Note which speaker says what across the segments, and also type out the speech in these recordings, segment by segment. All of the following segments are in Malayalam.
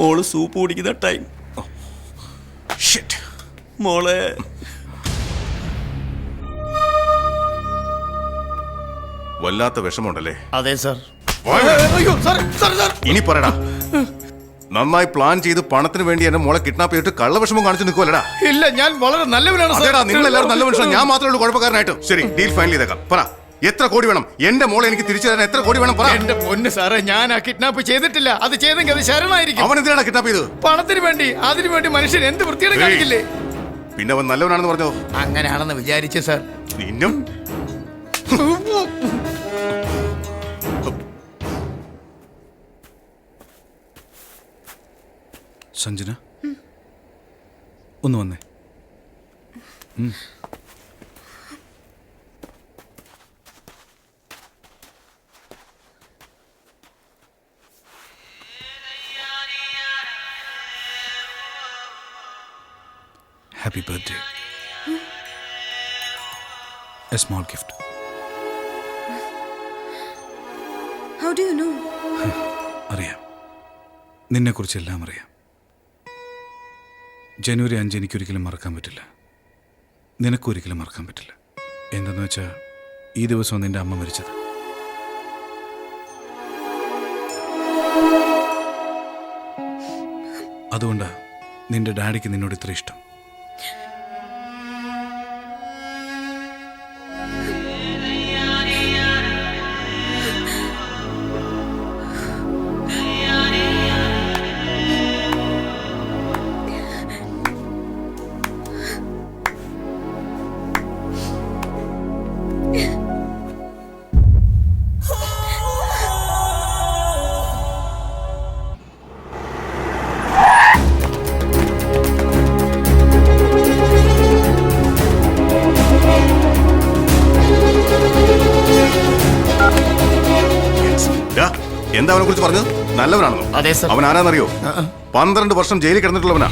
Speaker 1: മോള് സൂപ്പ് കുടിക്കുന്ന ടൈം. മോളെ
Speaker 2: വല്ലാത്ത വിഷമമുണ്ടല്ലേ?
Speaker 1: അതെ സാർ.
Speaker 2: ഇനി പറയടാ, നന്നായി പ്ലാൻ ചെയ്ത് പണത്തിന് വേണ്ടി എന്നെ മോളെ കിഡ്നാപ്പ് ചെയ്തിട്ട് കള്ള വിഷമം കാണിച്ചു നിൽക്കുവല്ലടാ?
Speaker 1: ഇല്ല, ഞാൻ വളരെ നല്ലവനാണ്.
Speaker 2: നിങ്ങൾ എല്ലാവരും നല്ല മനുഷ്യൻ, ഞാൻ മാത്രമേ ഉള്ളൂ കുഴപ്പക്കാരനായിട്ട്. ശരി, ഡീൽ ഫൈനൽ ചെയ്തേക്കാം. പറ, എത്ര കോടി വേണം? എന്റെ മോളെ എനിക്ക് തിരിച്ചു തരാൻ എത്ര കോടി വേണം? പറ.
Speaker 1: എന്റെ പൊന്ന് സാറേ, ഞാൻ ആ കിഡ്നാപ്പ് ചെയ്തിട്ടില്ല. അത് ചെയ്തെങ്കിൽ അത് ശരണമായിരിക്കും.
Speaker 2: അവൻ എന്തിനാണ് കിഡ്നാപ്പ് ചെയ്തത്?
Speaker 1: പണത്തിന് വേണ്ടി. അതിനു വേണ്ടി മനുഷ്യൻ എന്ത് വൃത്തിയാണ് കാണിക്കില്ലേ?
Speaker 2: പിന്നെ അവൻ നല്ലവനാണെന്ന് പറഞ്ഞോ?
Speaker 1: അങ്ങനെയാണെന്ന് വിചാരിച്ചു സാർ.
Speaker 2: നിന്നും
Speaker 3: സഞ്ജന, ഒന്ന് വന്നേ. Happy birthday. A small gift.
Speaker 4: How do you know?
Speaker 3: അറിയാം, നിന്നെക്കുറിച്ചെല്ലാം അറിയാം. ജനുവരി 5 എനിക്കൊരിക്കലും മറക്കാൻ പറ്റില്ല. നിനക്കൊരിക്കലും മറക്കാൻ പറ്റില്ല. എന്തെന്ന് വെച്ചാൽ ഈ ദിവസം നിന്റെ അമ്മ മരിച്ചത്. അതുകൊണ്ടാണ് നിന്റെ ഡാഡിക്ക് നിന്നോട് ഇത്ര ഇഷ്ടം.
Speaker 2: എന്താ അവനെ കുറിച്ച് പറഞ്ഞത്? നല്ലവനാണെന്നോ?
Speaker 1: അതെ സർ.
Speaker 2: അവൻ ആരാന്നറിയോ? 12 വർഷം ജയിലിൽ കിടന്നിട്ടുള്ളവനാ.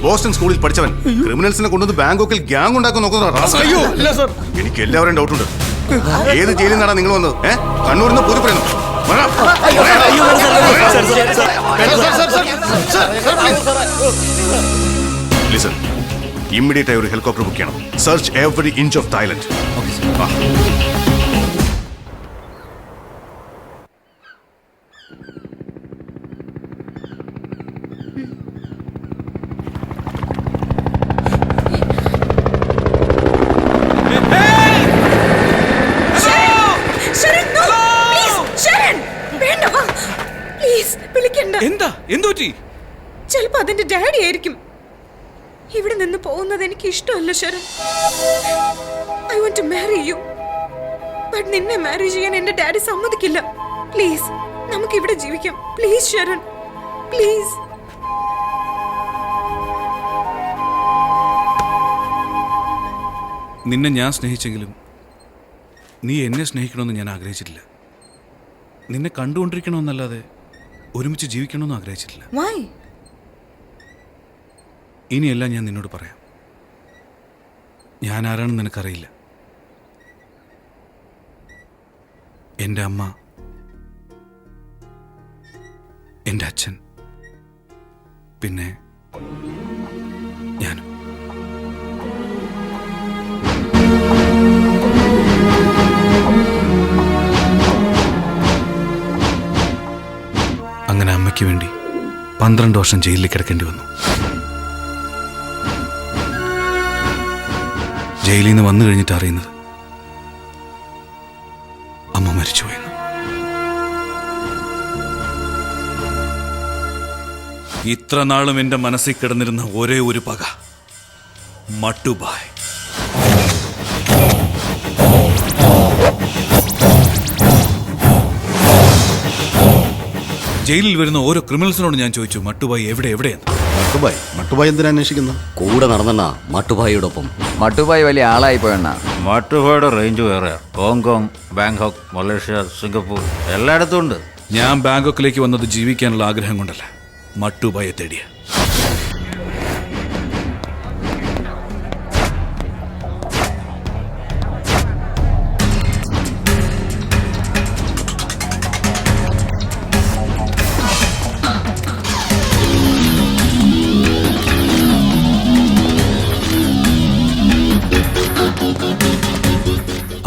Speaker 2: ബോസ്റ്റൺ സ്കൂളിൽ പഠിച്ചവൻ. ക്രിമിനൽസിനെ കൊണ്ടുവന്ന് ബാങ്കോക്കിൽ ഗ്യാങ് ഉണ്ടാക്കാൻ നോക്കുന്ന. എനിക്ക് എല്ലാവരും ഡൗട്ടുണ്ട്. ഏത് ജയിലിൽ നിന്നാണ് നിങ്ങൾ വന്നത്? കണ്ണൂരിൽ നിന്ന് പൂരി പറയുന്നു. ലിസൺ, ഇമ്മീഡിയറ്റ് ആയി ഒരു ഹെലികോപ്റ്റർ ബുക്ക് ചെയ്യണം. Search every inch of Thailand.
Speaker 3: എന്താ എന്തുപറ്റി?
Speaker 4: ചിലപ്പോ അതിന്റെ ഡാഡി ആയിരിക്കും. ഇവിടെ നിന്ന് പോകുന്നത് എനിക്ക് ഇഷ്ടമല്ല Sharan. I want to marry you. But നിന്നെ മാരി ചെയ്യാൻ എന്റെ ഡാഡി സമ്മതിക്കില്ല. പ്ലീസ്, നമുക്ക് ഇവിടെ ജീവിക്കാം. Please Sharan, please.
Speaker 3: നിന്നെ ഞാൻ സ്നേഹിച്ചെങ്കിലും നീ എന്നെ സ്നേഹിക്കണമെന്ന് ഞാൻ ആഗ്രഹിച്ചിട്ടില്ല. നിന്നെ കണ്ടുകൊണ്ടിരിക്കണമെന്നല്ലാതെ ഒരുമിച്ച് ജീവിക്കണമെന്ന് ആഗ്രഹിച്ചിട്ടില്ല.
Speaker 4: Why?
Speaker 3: ഇനിയെല്ലാം ഞാൻ നിന്നോട് പറയാം. ഞാൻ ആരാണെന്ന് നിനക്കറിയില്ല. എൻ്റെ അമ്മ, എൻ്റെ അച്ഛൻ, പിന്നെ ഞാനും. അങ്ങനെ അമ്മയ്ക്ക് വേണ്ടി 12 വർഷം ജയിലിൽ കിടക്കേണ്ടി വന്നു. ജയിലിൽ നിന്ന് വന്നു കഴിഞ്ഞിട്ട് അറിയുന്നത് അമ്മ മരിച്ചുപോയെന്ന്. ഇത്ര നാളും എൻ്റെ മനസ്സിൽ കിടന്നിരുന്ന ഒരേ ഒരു പക, മട്ടുബായ്. ജയിലിൽ വരുന്ന ഓരോ ക്രിമിനൽസിനോട് ഞാൻ ചോദിച്ചു, മട്ടുബായ് എവിടെയെന്ന്.
Speaker 5: മട്ടുബായ് എന്തിനാ അന്വേഷിക്കുന്നു?
Speaker 6: കൂടെ നടന്നെണ്ണ മട്ടുബായിയോടൊപ്പം.
Speaker 7: മട്ടുബായ് വലിയ ആളായി പോയെണ്ണ.
Speaker 8: മട്ടുബായുടെ റേഞ്ച് വേറെ. ഹോങ്കോങ്, ബാങ്കോക്ക്, മലേഷ്യ, സിംഗപ്പൂർ എല്ലായിടത്തും ഉണ്ട്.
Speaker 3: ഞാൻ ബാങ്കോക്കിലേക്ക് വന്നത് ജീവിക്കാനുള്ള ആഗ്രഹം കൊണ്ടല്ല, മട്ടുബായെ തേടിയ.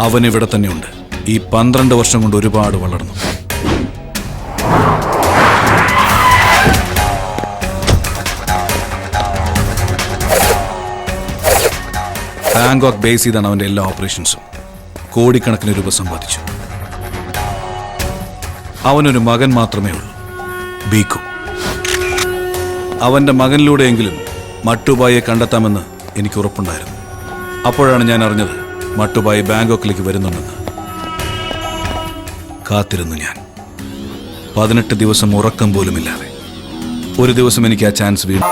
Speaker 3: അവൻ ഇവിടെ തന്നെയുണ്ട്. ഈ 12 വർഷം കൊണ്ട് ഒരുപാട് വളർന്നു. ബാങ്കോക്ക് ബേസ് ചെയ്താണ് അവന്റെ എല്ലാ ഓപ്പറേഷൻസും. കോടിക്കണക്കിന് രൂപ സമ്പാദിച്ചു. അവനൊരു മകൻ മാത്രമേ ഉള്ളൂ, ബീക്കു. അവന്റെ മകനിലൂടെയെങ്കിലും മട്ടുബായിയെ കണ്ടെത്താമെന്ന് എനിക്ക് ഉറപ്പുണ്ടായിരുന്നു. അപ്പോഴാണ് ഞാൻ അറിഞ്ഞത് മട്ടുബായി ബാങ്കോക്കിലേക്ക് വരുന്നുണ്ടെന്ന്. കാത്തിരുന്നു ഞാൻ 18 ദിവസം ഉറക്കം പോലുമില്ലാതെ. ഒരു ദിവസം എനിക്ക് ആ ചാൻസ് വീണു.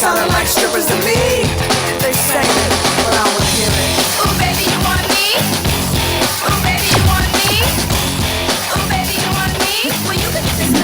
Speaker 9: Sounding like strippers to me. They say it, but I wanna hear it. Ooh, baby, you want me? Ooh, baby, you want me? Ooh, baby, you want me? Well, you can just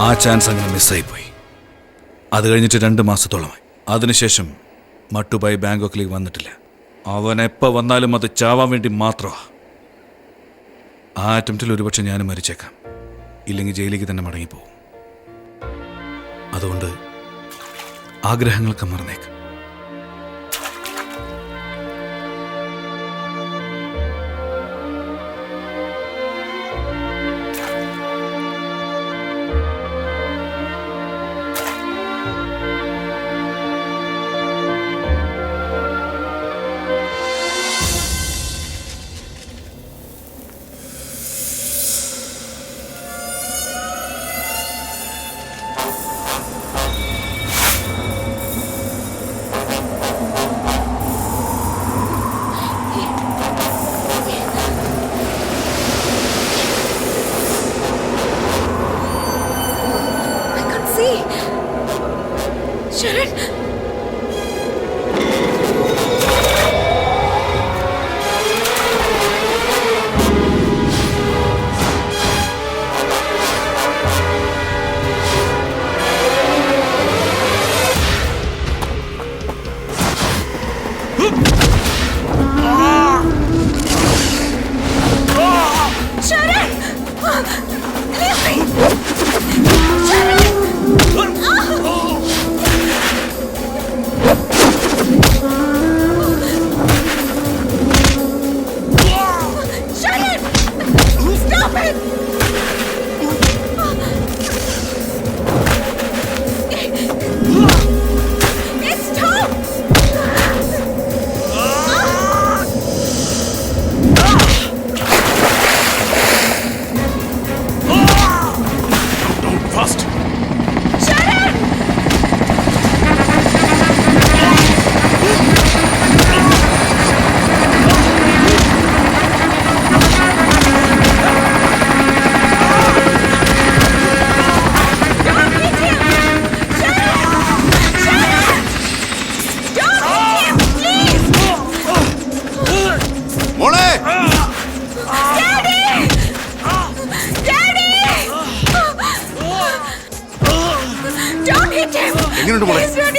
Speaker 3: ആ ചാൻസ് അങ്ങനെ മിസ്സായിപ്പോയി. അത് കഴിഞ്ഞിട്ട് 2 മാസത്തോളമായി. അതിനുശേഷം മട്ടുബായി ബാങ്കോക്കിലേക്ക് വന്നിട്ടില്ല. അവൻ എപ്പോൾ വന്നാലും അത് ചാവാൻ വേണ്ടി മാത്രമാണ്. ആ അറ്റംപ്റ്റിൽ ഒരുപക്ഷെ ഞാനും മരിച്ചേക്കാം, ഇല്ലെങ്കിൽ ജയിലിലേക്ക് തന്നെ മടങ്ങിപ്പോവും. അതുകൊണ്ട് ആഗ്രഹങ്ങളൊക്കെ മറന്നേക്കാം.
Speaker 4: Sharon!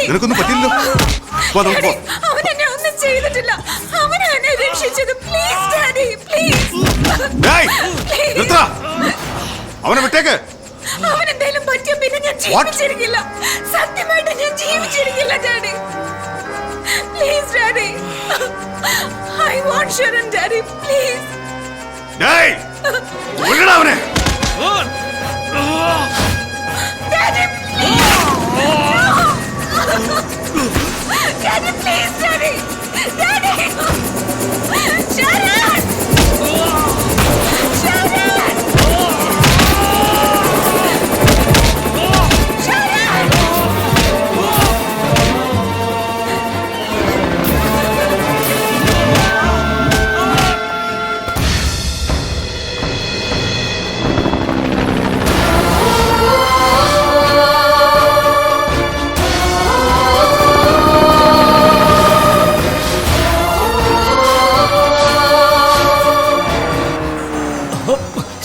Speaker 2: നിനക്കൊന്നും പറ്റില്ലല്ലോ.
Speaker 4: അവൻ എന്നെ ഒന്നും ചെയ്തിട്ടില്ല. അവനാ എന്നെ രക്ഷിച്ചത്. Please daddy, please.
Speaker 2: അവനെ വിട്ടേക്ക്.
Speaker 4: അവൻ എന്തെങ്കിലും പറ്റിയ പിന്നെ ഞാൻ ജീവിച്ചിരിക്കില്ല. സത്യമായിട്ട് ഞാൻ ജീവിച്ചിരിക്കില്ല daddy. Please daddy, I want Sharon daddy, please.
Speaker 2: അവനെ
Speaker 4: daddy
Speaker 9: Daddy, please, Daddy! Daddy! Sharon! Sharon! Sharon!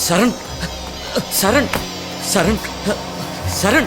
Speaker 6: Sharon Sharon Sharon Sharan